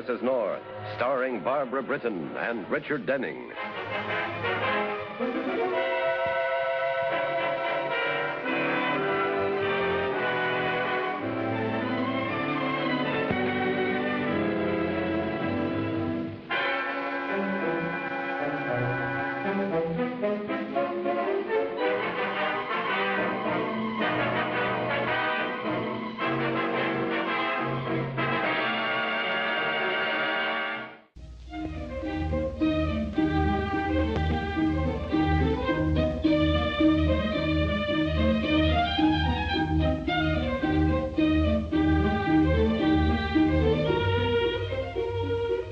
Mrs. North, starring Barbara Britton and Richard Denning.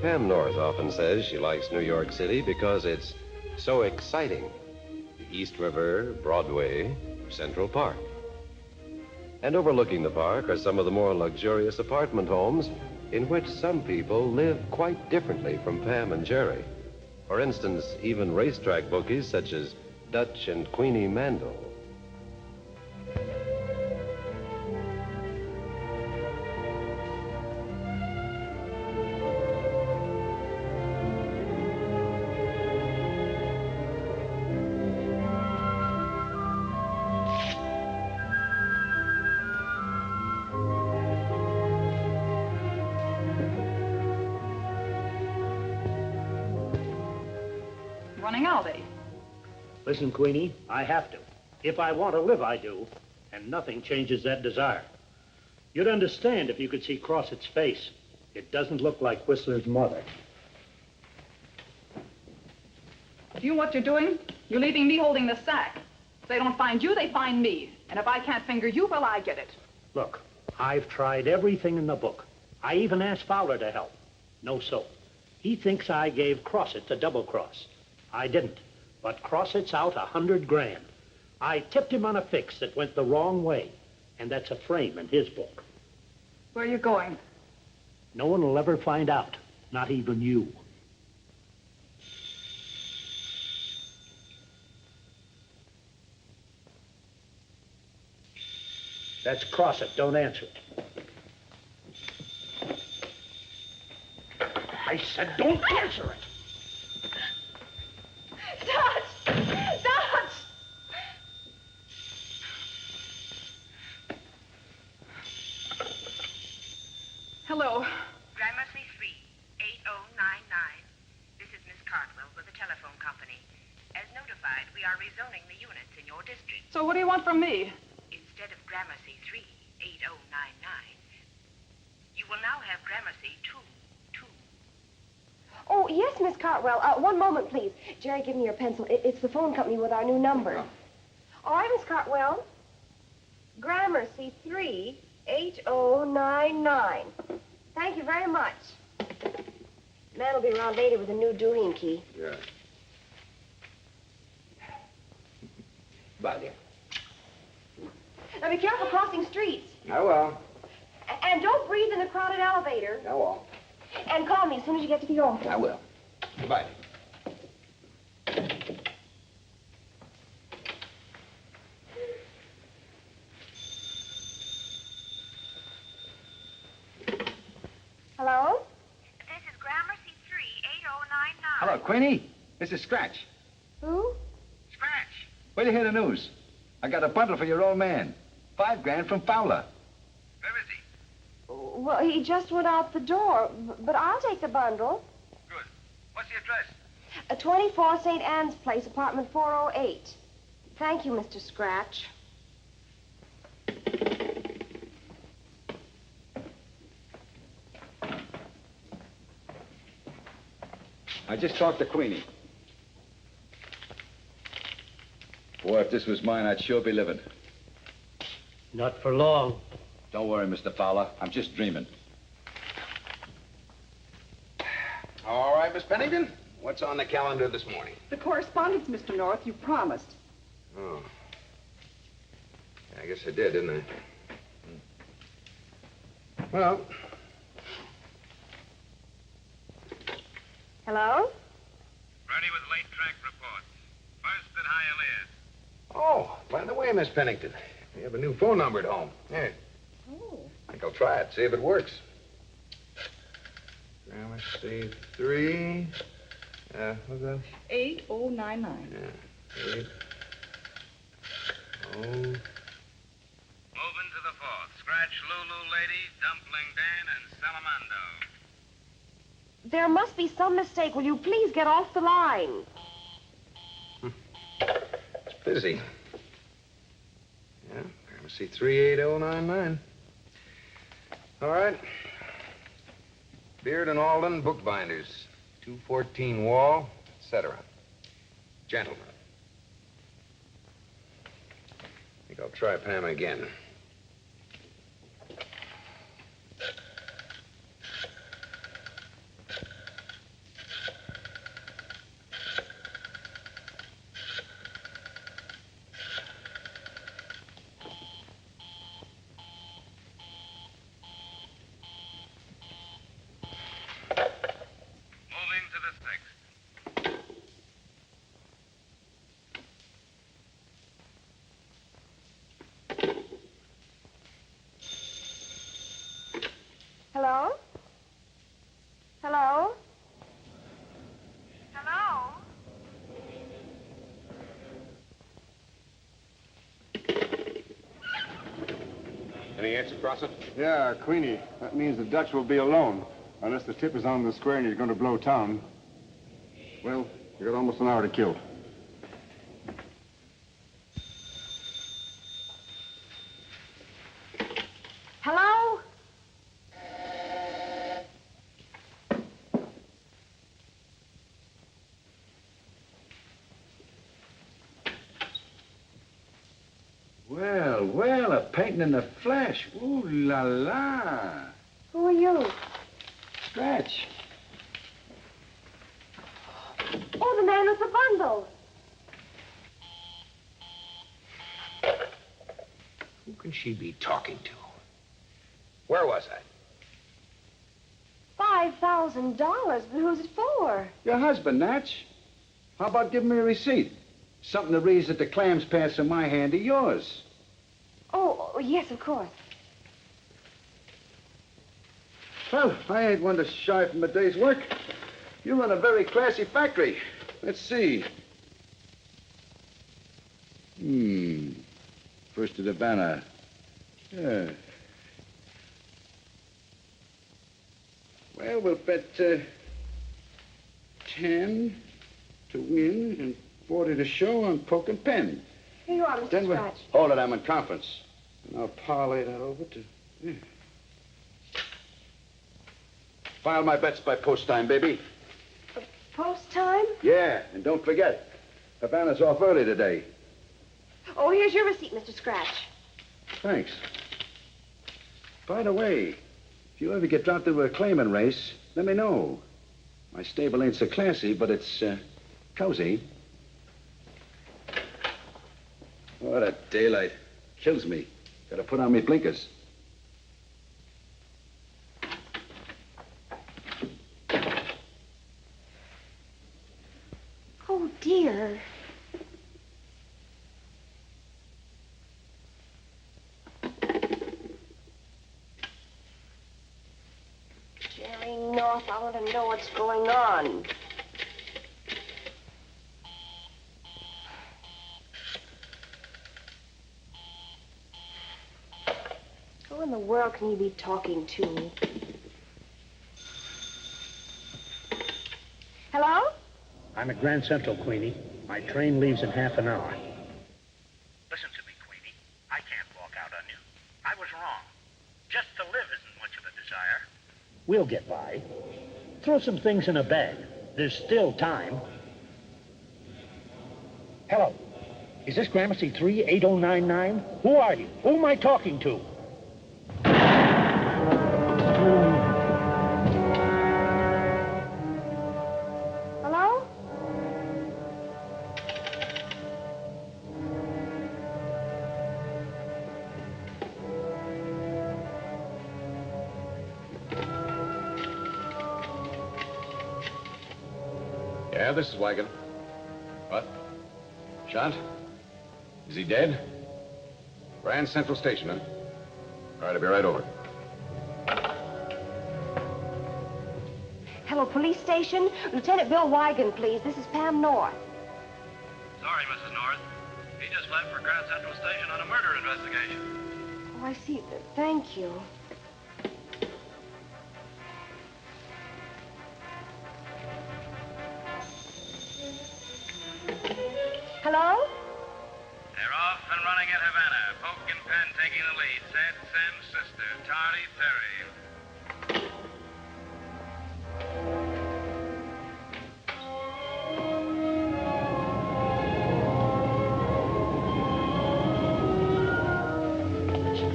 Pam North often says she likes New York City because it's so exciting. The East River, Broadway, Central Park. And overlooking the park are some of the more luxurious apartment homes in which some people live quite differently from Pam and Jerry. For instance, even racetrack bookies such as Dutch and Queenie Mandel. Running out, eh? Listen, Queenie, I have to. If I want to live, I do. And nothing changes that desire. You'd understand if you could see Crossett's face. It doesn't look like Whistler's mother. Do you know what you're doing? You're leaving me holding the sack. If they don't find you, they find me. And if I can't finger you, well, I get it. Look, I've tried everything in the book. I even asked Fowler to help. No soap. He thinks I gave Crossett the double cross. I didn't, but Crossett's out $100 grand. I tipped him on a fix that went the wrong way, and that's a frame in his book. Where are you going? No one will ever find out, not even you. That's Crossett, don't answer it. I said don't answer it. Dutch! Dutch! Hello. Gramercy 38099. This is Miss Cartwell with the telephone company. As notified, we are rezoning the units in your district. So what do you want from me? Instead of Gramercy 38099, you will now have Gramercy 222. Oh, yes, Miss Cartwell. One moment, please. Jerry, give me your pencil. It's the phone company with our new number. Oh. All right, Miss Cartwell. Gramercy 38099. Thank you very much. Man will be around later with a new Durian key. Yeah. Bye, dear. Now, be careful crossing streets. I will. And don't breathe in the crowded elevator. I won't. And call me as soon as you get to the office. I will. Goodbye. Hello? This is Gramercy 38099. Hello, Queenie. This is Scratch. Who? Scratch. Where do you hear the news? I got a bundle for your old man. $5 grand from Fowler. Where is he? Well, he just went out the door, but I'll take the bundle. Good. What's the address? 24 St. Anne's Place, apartment 408. Thank you, Mr. Scratch. I just talked to Queenie. Boy, if this was mine, I'd sure be living. Not for long. Don't worry, Mr. Fowler. I'm just dreaming. All right, Miss Pennington. What's on the calendar this morning? The correspondence, Mr. North, you promised. Oh. I guess I did, didn't I? Well. Hello? Ready with late track reports. First at Hialeah. Oh, by the way, Miss Pennington, we have a new phone number at home. Here. Oh. I think I'll try it, see if it works. Gramercy 3. What's that? 8099. Yeah. 8. Oh. Moving to the fourth. Scratch Lulu Lady, Dumpling Dan, and Salamando. There must be some mistake. Will you please get off the line? It's busy. Yeah, Gramercy 38099. All right. Beard and Alden, bookbinders. 214 Wall, etc. Gentlemen. I think I'll try Pam again. Moving to the sixth. Hello? Hello? Hello? Any answer, Crossett? Yeah, Queenie. That means the Dutch will be alone. Unless the tip is on the square and he's going to blow town. Well, you got almost an hour to kill. Hello? Well, well, a painting in the flesh. Ooh la la. Who are you? Scratch. Oh, the man with the bundle. Who can she be talking to? Where was I? $5,000. But who's it for? Your husband, Natch. How about giving me a receipt? Something that reads that the clams pass from my hand to yours. Oh, yes, of course. Well, I ain't one to shy from a day's work. You run a very classy factory. Let's see. First of the banner. Yeah. Well, we'll bet 10 to win and 40 to show on poke and pen. Here you are, Mr. Then Scratch. Hold it, I'm in conference. And I'll parlay that over to... Yeah. File my bets by post time, baby. Post time? Yeah, and don't forget, Havana's off early today. Oh, here's your receipt, Mr. Scratch. Thanks. By the way, if you ever get dropped into a claiming race, let me know. My stable ain't so classy, but it's cozy. Oh, that daylight kills me. Gotta put on me blinkers. Oh, dear. Jerry North, I want to know what's going on. Who in the world can you be talking to? Hello? I'm at Grand Central, Queenie. My train leaves in half an hour. Listen to me, Queenie. I can't walk out on you. I was wrong. Just to live isn't much of a desire. We'll get by. Throw some things in a bag. There's still time. Hello. Is this Gramercy 38099? Who are you? Who am I talking to? Hello? Yeah, this is Wagon. What? Shot? Is he dead? Grand Central Station, huh? All right, I'll be right over. police station? Lieutenant Bill Wigan, please. This is Pam North. Sorry, Mrs. North. He just left for Grand Central Station on a murder investigation. Oh, I see. Thank you. Hello? They're off and running at Havana. Poke and Penn taking the lead. Sad Sam's sister, Tardy Terry.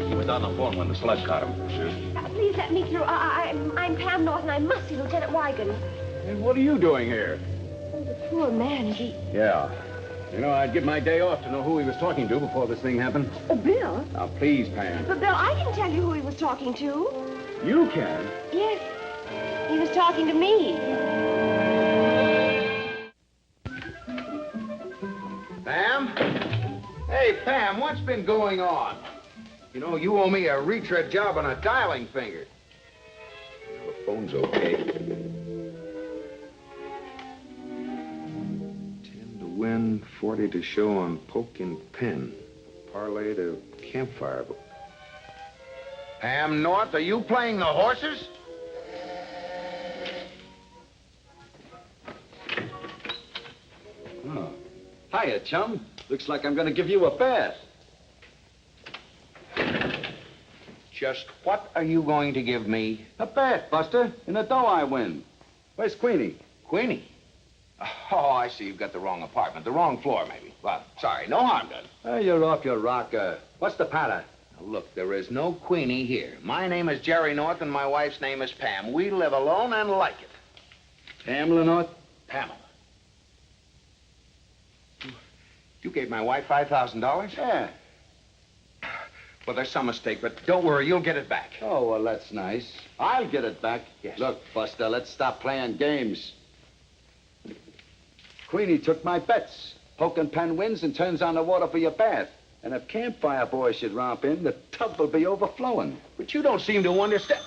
He was on the phone when the slug caught him. Please let me through. I'm Pam North, and I must see Lieutenant Wigan. Hey, what are you doing here? Oh, the poor man, Yeah. You know, I'd give my day off to know who he was talking to before this thing happened. Oh, Bill? Now, please, Pam. But, Bill, I can tell you who he was talking to. You can? Yes. He was talking to me. Pam? Hey, Pam, what's been going on? You know, you owe me a retread job on a dialing finger. The phone's okay. 10 to win, 40 to show on Poke and Pen. Parlay to Campfire. Pam North, are you playing the horses? Oh. Hiya, chum. Looks like I'm going to give you a bath. Just what are you going to give me? A bath, Buster, in the dough I win. Where's Queenie? Queenie? Oh, I see. You've got the wrong apartment. The wrong floor, maybe. Well, sorry. No harm done. Oh, you're off your rocker. What's the patter? Now, look, there is no Queenie here. My name is Jerry North, and my wife's name is Pam. We live alone and like it. Pamela North? Pamela. You gave my wife $5,000? Yeah. Well, there's some mistake, but don't worry. You'll get it back. Oh, well, that's nice. I'll get it back. Yes. Look, Buster, let's stop playing games. Queenie took my bets. Poke and Pen wins and turns on the water for your bath. And if Campfire Boy should romp in, the tub will be overflowing. But you don't seem to understand.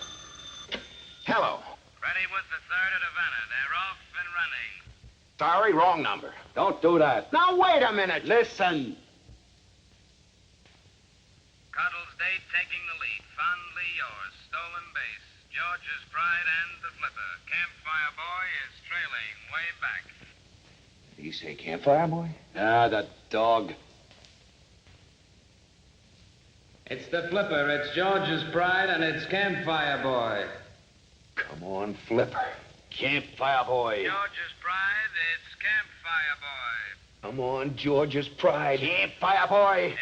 Hello. Ready with the 3rd at Havana. They're off and running. Sorry, wrong number. Don't do that. Now, wait a minute. Listen. Cuddles Date taking the lead. Fondly yours. Stolen base. George's Pride and the Flipper. Campfire Boy is trailing way back. Did he say Campfire Boy? Ah, the dog. It's the Flipper. It's George's Pride, and it's Campfire Boy. Come on, Flipper. Campfire Boy. George's Pride, it's Campfire Boy. Come on, George's Pride. Campfire Boy. It's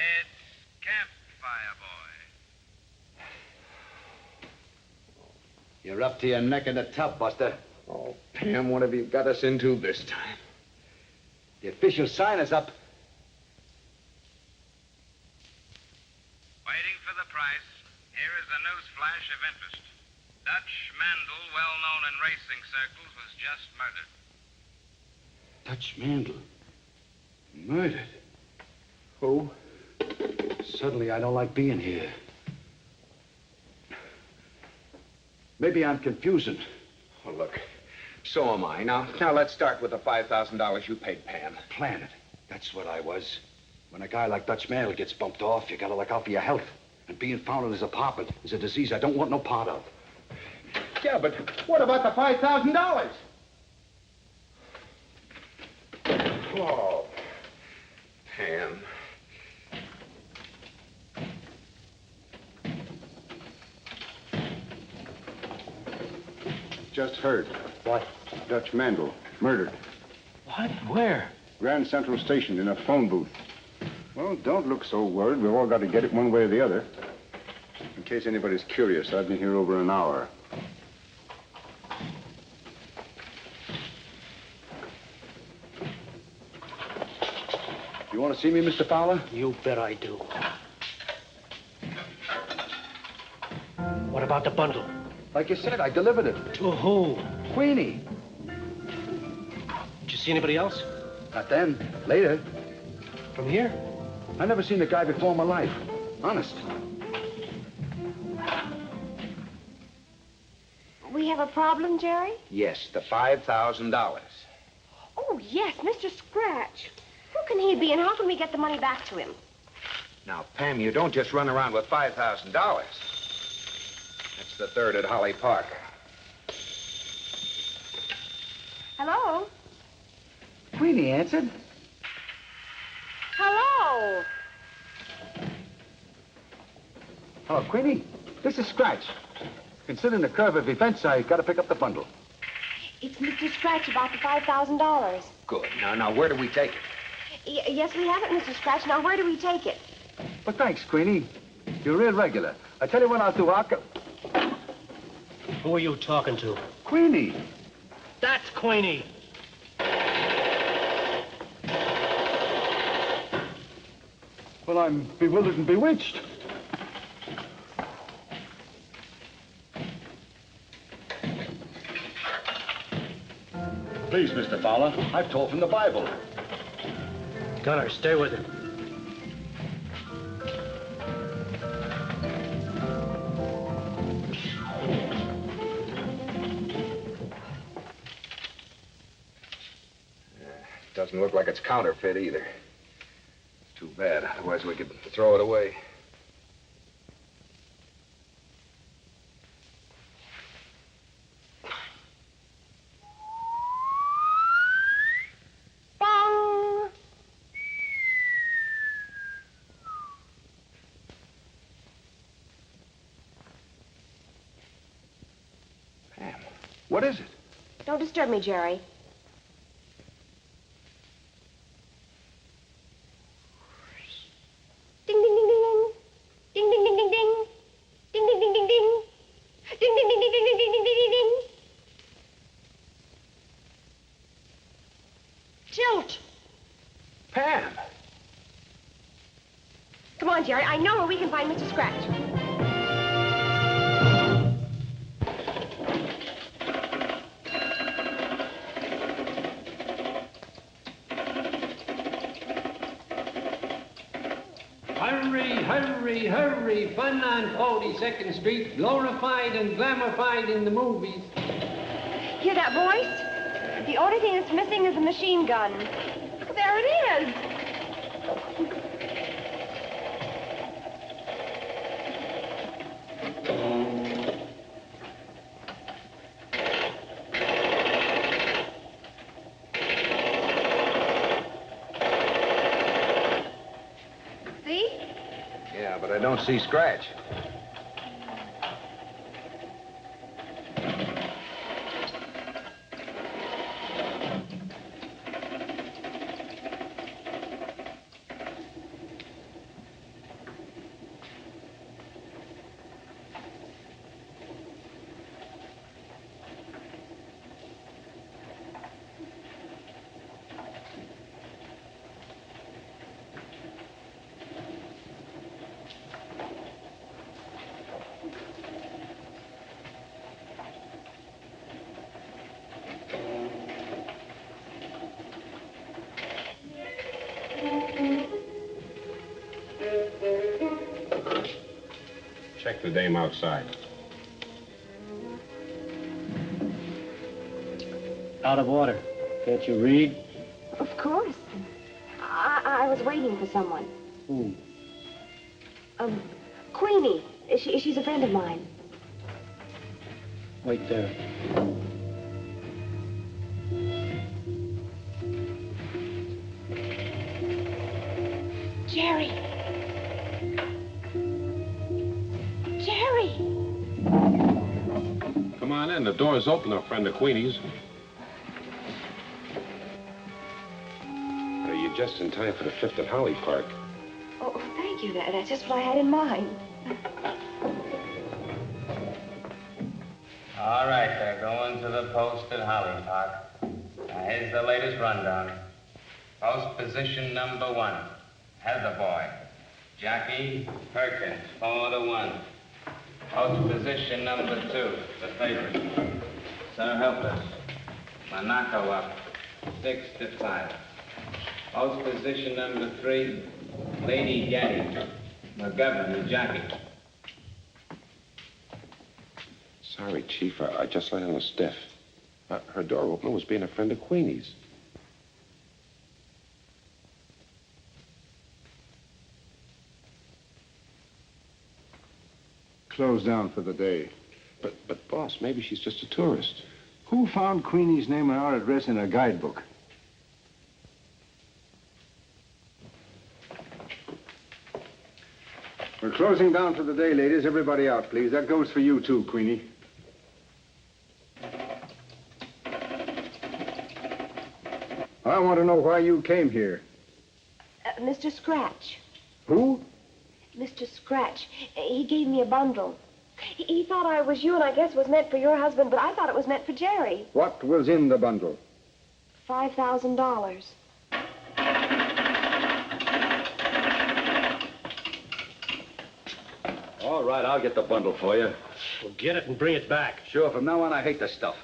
Campfire Boy. You're up to your neck in the tub, Buster. Oh, Pam, what have you got us into this time? The official sign is up. Waiting for the price. Here is a news flash of interest. Dutch Mandel, well known in racing circles, was just murdered. Dutch Mandel. Murdered. Who? Suddenly, I don't like being here. Maybe I'm confusing. Oh, look. So am I. Now let's start with the $5,000 you paid Pam. Planet. That's what I was. When a guy like Dutch Mandel gets bumped off, you gotta look out for your health. And being found in his apartment is a disease I don't want no part of. Yeah, but what about the $5,000? Oh, Pam. Just heard. What? Dutch Mandel, murdered. What? Where? Grand Central Station in a phone booth. Well, don't look so worried. We've all got to get it one way or the other. In case anybody's curious, I've been here over an hour. You want to see me, Mr. Fowler? You bet I do. What about the bundle? Like you said, I delivered it. To who? Queenie. Did you see anybody else? Not then. Later. From here? I never seen the guy before in my life. Honest. We have a problem, Jerry? Yes, the $5,000. Oh, yes, Mr. Scratch. Who can he be, and how can we get the money back to him? Now, Pam, you don't just run around with $5,000. That's the third at Holly Park. Hello? Queenie answered. Hello? Hello, Queenie. This is Scratch. Considering the curve of events, I got to pick up the bundle. It's Mr. Scratch about the $5,000. Good. Now, where do we take it? Yes, we have it, Mr. Scratch. Now, where do we take it? But thanks, Queenie. You're real regular. I tell you what I'll do. Who are you talking to? Queenie. That's Queenie. Well, I'm bewildered and bewitched. Please, Mr. Fowler, I've told from the Bible. Gunner, stay with him. Doesn't look like it's counterfeit either. Too bad, otherwise we could throw it away. Bong! Pam, what is it? Don't disturb me, Jerry. Ding, ding, ding, ding, ding. Ding, ding, ding, ding, ding. Ding, ding, ding, ding, ding. Ding, ding, ding, ding, ding, ding, ding, ding, ding, ding. Tilt. Pam! Come on, Jerry. I know where we can find Mr. Scratch. Hurry, hurry, hurry. Fun on 42nd Street. Glorified and glamorified in the movies. Hear that voice? The only thing that's missing is a machine gun. There it is. See? Yeah, but I don't see Scratch. Check the dame outside. Out of order. Can't you read? Of course. I was waiting for someone. Who? Queenie. She's a friend of mine. Wait there. Jerry. Jerry. Come on in. The door's open, a friend of Queenie's. You're just in time for the 5th at Holly Park. Oh, thank you. That's just what I had in mind. All right, they're going to the post at Holly Park. Now, here's the latest rundown. Post position number 1, Heather Boy. Jackie Perkins, 4-1. Post position number 2, the favorite. Sir Helpless. Monaco up, 6-5. Post position number 3, Lady Gaddy. McGovern and Jackie. Sorry, Chief. I just let in a stiff. Her door opener was being a friend of Queenie's. Closed down for the day. But, boss, maybe she's just a tourist. Who found Queenie's name and our address in a guidebook? We're closing down for the day, ladies. Everybody out, please. That goes for you, too, Queenie. I want to know why you came here. Mr. Scratch. Who? Mr. Scratch. He gave me a bundle. He thought I was you, and I guess was meant for your husband, but I thought it was meant for Jerry. What was in the bundle? $5,000. All right, I'll get the bundle for you. Well, get it and bring it back. Sure, from now on, I hate this stuff.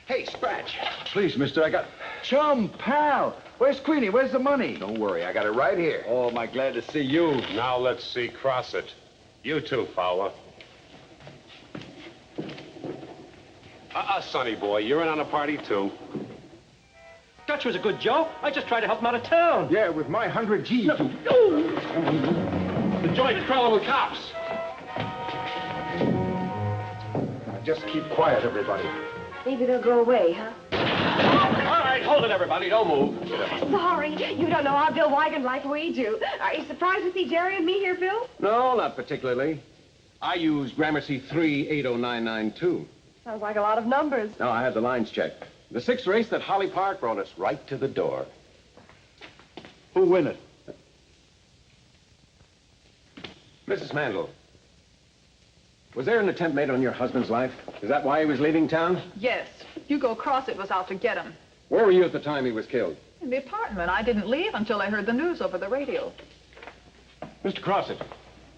Hey, Scratch. Please, mister, I got... Chum, pal. Where's Queenie? Where's the money? Don't worry, I got it right here. Oh, am I glad to see you. Now let's see Crossett. You too, Fowler. Sonny boy, you're in on a party, too. Dutch was a good joke. I just tried to help him out of town. Yeah, with my 100 G's. No. The joint is crawling with cops. Now, just keep quiet, everybody. Maybe they'll go away, huh? All right, hold it, everybody. Don't move. Sorry, you don't know our Bill Wigan like we do. Are you surprised to see Jerry and me here, Bill? No, not particularly. I use Gramercy 38099-2. Sounds like a lot of numbers. No, I had the lines checked. The sixth race that Holly Park brought us right to the door. Who win it? Mrs. Mandel, was there an attempt made on your husband's life? Is that why he was leaving town? Yes. Hugo Crossett was out to get him. Where were you at the time he was killed? In the apartment. I didn't leave until I heard the news over the radio. Mr. Crossett,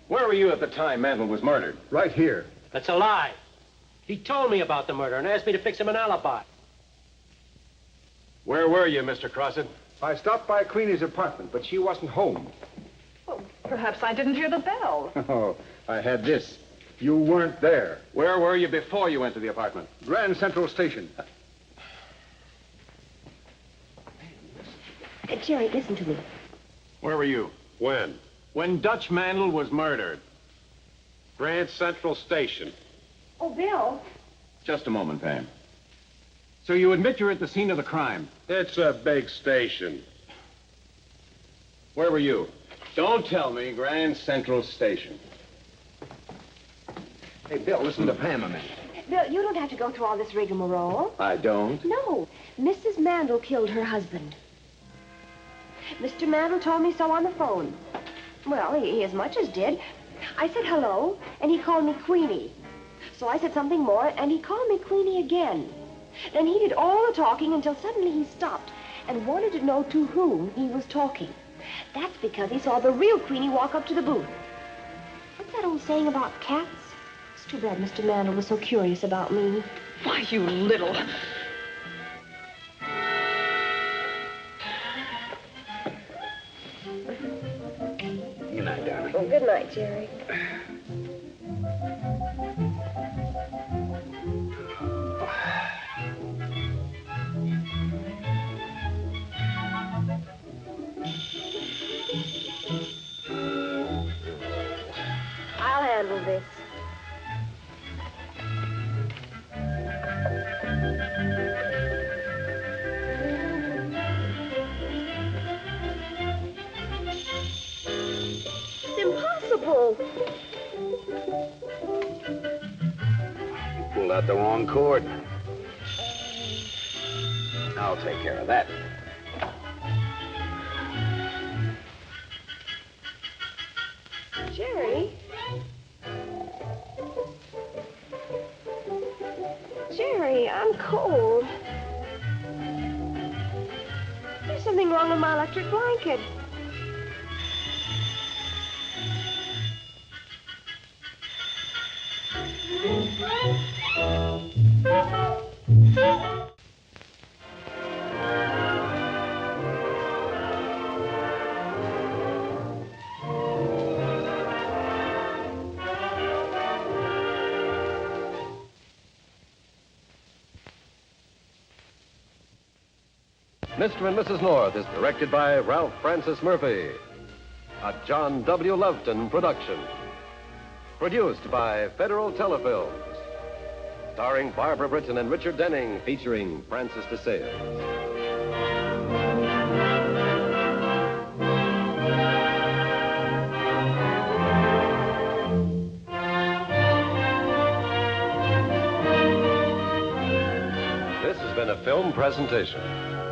where were you at the time Mandel was murdered? Right here. That's a lie. He told me about the murder and asked me to fix him an alibi. Where were you, Mr. Crossett? I stopped by Queenie's apartment, but she wasn't home. Well, perhaps I didn't hear the bell. Oh, I had this. You weren't there. Where were you before you went to the apartment? Grand Central Station. Jerry, listen to me. Where were you? When? When Dutch Mandel was murdered. Grand Central Station. Oh, Bill. Just a moment, Pam. So you admit you're at the scene of the crime? It's a big station. Where were you? Don't tell me. Grand Central Station. Hey, Bill, listen to Pam a minute. Bill, you don't have to go through all this rigmarole. I don't. No. Mrs. Mandel killed her husband. Mr. Mandel told me so on the phone. Well, he as much as did. I said hello, and he called me Queenie. So I said something more, and he called me Queenie again. Then he did all the talking until suddenly he stopped and wanted to know to whom he was talking. That's because he saw the real Queenie walk up to the booth. What's that old saying about cats? It's too bad Mr. Mandel was so curious about me. Why, you little... Good night, darling. Oh, good night, Jerry. I'll handle this. It's impossible. You pulled out the wrong cord. I'll take care of that. Jerry? Jerry, I'm cold. There's something wrong with my electric blanket. Mr. and Mrs. North is directed by Ralph Francis Murphy. A John W. Loveton production. Produced by Federal Telefilms. Starring Barbara Britton and Richard Denning, featuring Francis DeSales. This has been a film presentation.